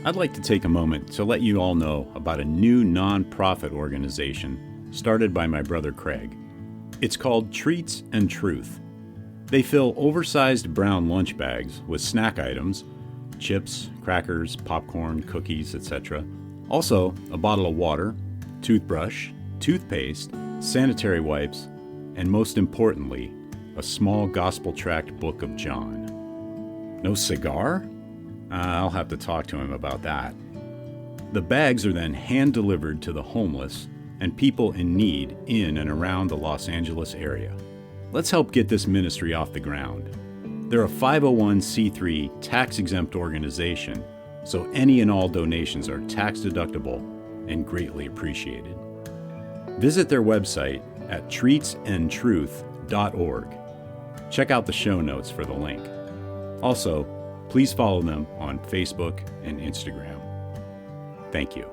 I'd like to take a moment to let you all know about a new non-profit organization started by my brother Craig. It's called Treats and Truth. They fill oversized brown lunch bags with snack items, chips, crackers, popcorn, cookies, etc. Also, a bottle of water, toothbrush, toothpaste, sanitary wipes, and most importantly, a small gospel-tract book of John. No cigar? I'll have to talk to him about that. The bags are then hand-delivered to the homeless and people in need in and around the Los Angeles area. Let's help get this ministry off the ground. They're a 501c3 tax-exempt organization, so any and all donations are tax-deductible and greatly appreciated. Visit their website at treatsandtruth.org. Check out the show notes for the link. Also, please follow them on Facebook and Instagram. Thank you.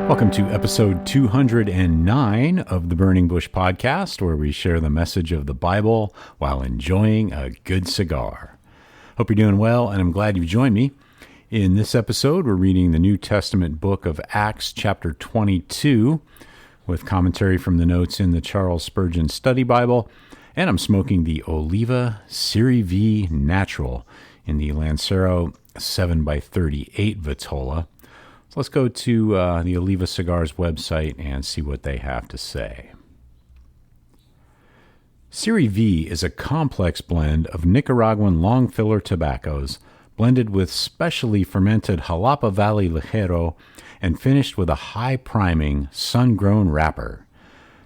Welcome to episode 209 of the Burning Bush Podcast, where we share the message of the Bible while enjoying a good cigar. Hope you're doing well, and I'm glad you've joined me. In this episode, we're reading the New Testament book of Acts, chapter 22, with commentary from the notes in the Charles Spurgeon Study Bible, and I'm smoking the Oliva Serie V Natural in the Lancero 7x38 Vitola. Let's go to the Oliva Cigars website and see what they have to say. Serie V is a complex blend of Nicaraguan long filler tobaccos blended with specially fermented Jalapa Valley Ligero and finished with a high priming, sun-grown wrapper.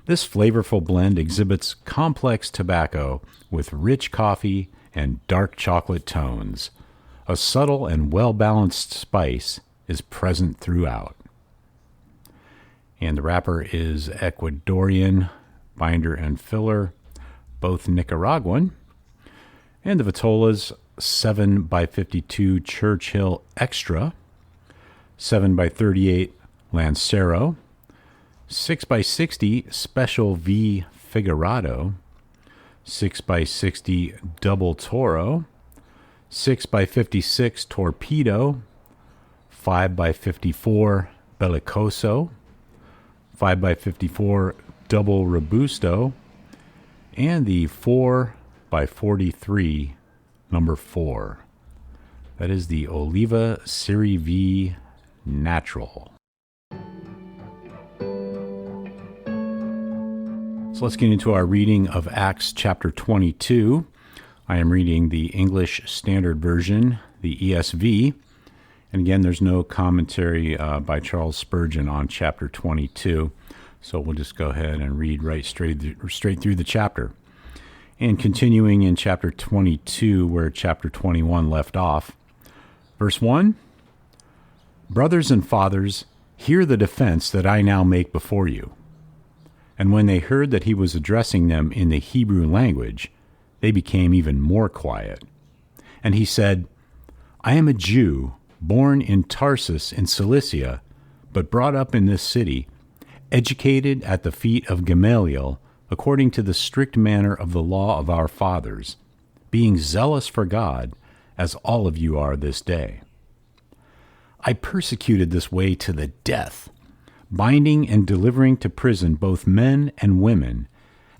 This flavorful blend exhibits complex tobacco with rich coffee and dark chocolate tones. A subtle and well-balanced spice is present throughout. And the wrapper is Ecuadorian, binder and filler, both Nicaraguan. And the Vitolas, 7x52 Churchill Extra, 7x38 Lancero, 6x60 Special V Figurado, 6x60 Double Toro, 6x56 Torpedo, 5x54 Bellicoso, 5x54 Double Robusto, and the 4x43 number 4. That is the Oliva Serie V Natural. So let's get into our reading of Acts chapter 22. I am reading the English Standard Version, the ESV. And again, there's no commentary by Charles Spurgeon on chapter 22, so we'll just go ahead and read right straight through the chapter. And continuing in chapter 22, where chapter 21 left off, verse 1, "Brothers and fathers, hear the defense that I now make before you." And when they heard that he was addressing them in the Hebrew language, they became even more quiet. And he said, "I am a Jew, born in Tarsus in Cilicia, but brought up in this city, educated at the feet of Gamaliel, according to the strict manner of the law of our fathers, being zealous for God, as all of you are this day. I persecuted this way to the death, binding and delivering to prison both men and women,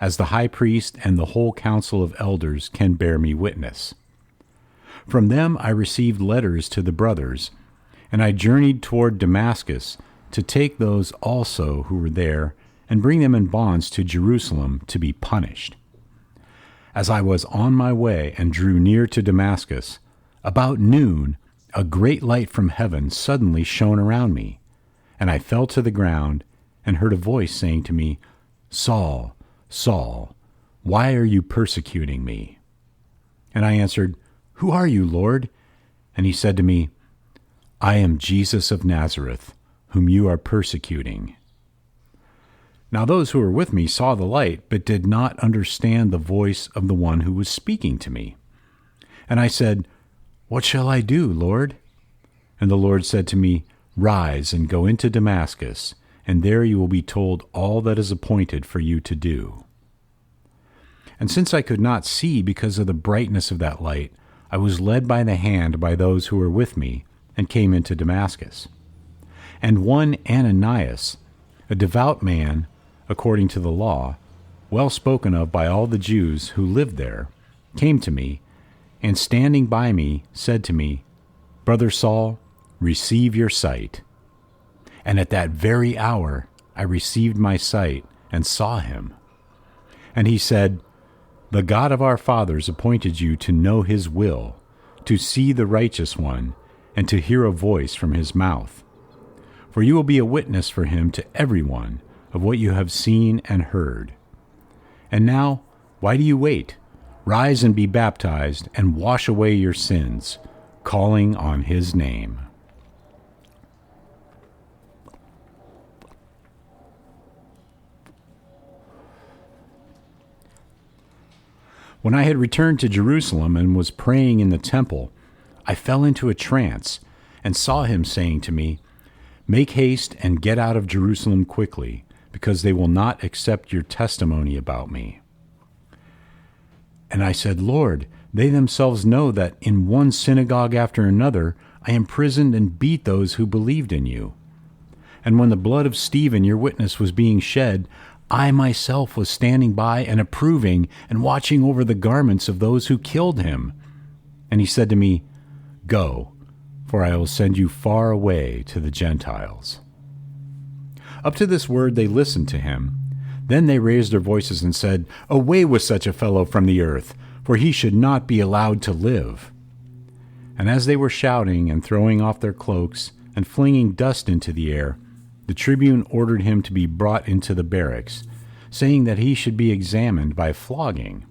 as the high priest and the whole council of elders can bear me witness. From them I received letters to the brothers, and I journeyed toward Damascus to take those also who were there and bring them in bonds to Jerusalem to be punished. As I was on my way and drew near to Damascus, about noon a great light from heaven suddenly shone around me, and I fell to the ground and heard a voice saying to me, 'Saul, Saul, why are you persecuting me?' And I answered, 'Who are you, Lord?' And he said to me, 'I am Jesus of Nazareth, whom you are persecuting.' Now those who were with me saw the light, but did not understand the voice of the one who was speaking to me. And I said, What shall I do, Lord? And the Lord said to me, Rise and go into Damascus, and there you will be told all that is appointed for you to do. And since I could not see because of the brightness of that light, I was led by the hand by those who were with me, and came into Damascus. And one Ananias, a devout man, according to the law, well spoken of by all the Jews who lived there, came to me, and standing by me said to me, Brother Saul, receive your sight. And at that very hour I received my sight and saw him. And he said, The God of our fathers appointed you to know his will, to see the righteous one, and to hear a voice from his mouth. For you will be a witness for him to everyone of what you have seen and heard. And now, why do you wait? Rise and be baptized, and wash away your sins, calling on his name. When I had returned to Jerusalem and was praying in the temple, I fell into a trance, and saw him saying to me, Make haste and get out of Jerusalem quickly, because they will not accept your testimony about me. And I said, Lord, they themselves know that in one synagogue after another I imprisoned and beat those who believed in you. And when the blood of Stephen, your witness, was being shed, I myself was standing by and approving and watching over the garments of those who killed him. And he said to me, Go, for I will send you far away to the Gentiles. Up to this word they listened to him. Then they raised their voices and said, Away with such a fellow from the earth, for he should not be allowed to live. And as they were shouting and throwing off their cloaks and flinging dust into the air, the tribune ordered him to be brought into the barracks, saying that he should be examined by flogging,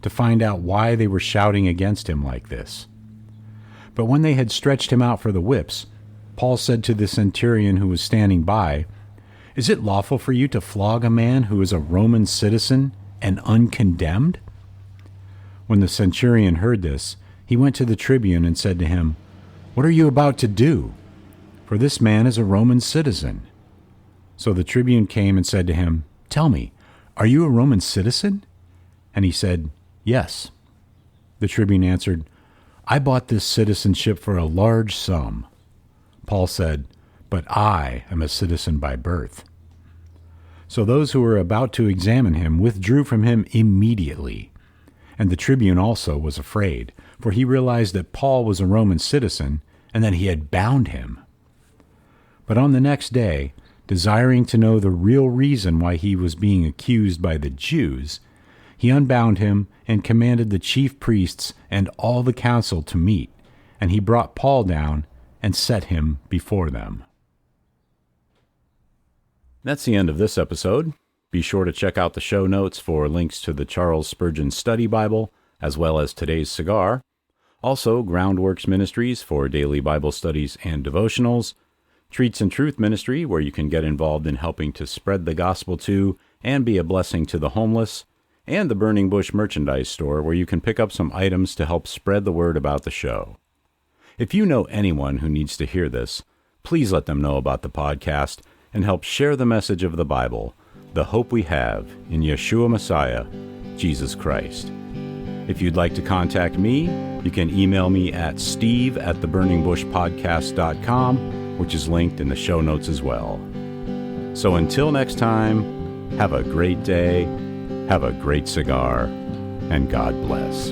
to find out why they were shouting against him like this. But when they had stretched him out for the whips, Paul said to the centurion who was standing by, Is it lawful for you to flog a man who is a Roman citizen and uncondemned? When the centurion heard this, he went to the tribune and said to him, What are you about to do? For this man is a Roman citizen. So the tribune came and said to him, Tell me, are you a Roman citizen? And he said, Yes. The tribune answered, I bought this citizenship for a large sum. Paul said, But I am a citizen by birth. So those who were about to examine him withdrew from him immediately. And the tribune also was afraid, for he realized that Paul was a Roman citizen and that he had bound him. But on the next day, desiring to know the real reason why he was being accused by the Jews, he unbound him and commanded the chief priests and all the council to meet, and he brought Paul down and set him before them. That's the end of this episode. Be sure to check out the show notes for links to the Charles Spurgeon Study Bible, as well as today's cigar. Also, Groundworks Ministries for daily Bible studies and devotionals, Treats and Truth Ministry, where you can get involved in helping to spread the gospel to and be a blessing to the homeless, and the Burning Bush merchandise store, where you can pick up some items to help spread the word about the show. If you know anyone who needs to hear this, please let them know about the podcast and help share the message of the Bible, the hope we have in Yeshua Messiah, Jesus Christ. If you'd like to contact me, you can email me at steve@theburningbushpodcast.com, which is linked in the show notes as well. So until next time, have a great day, have a great cigar, and God bless.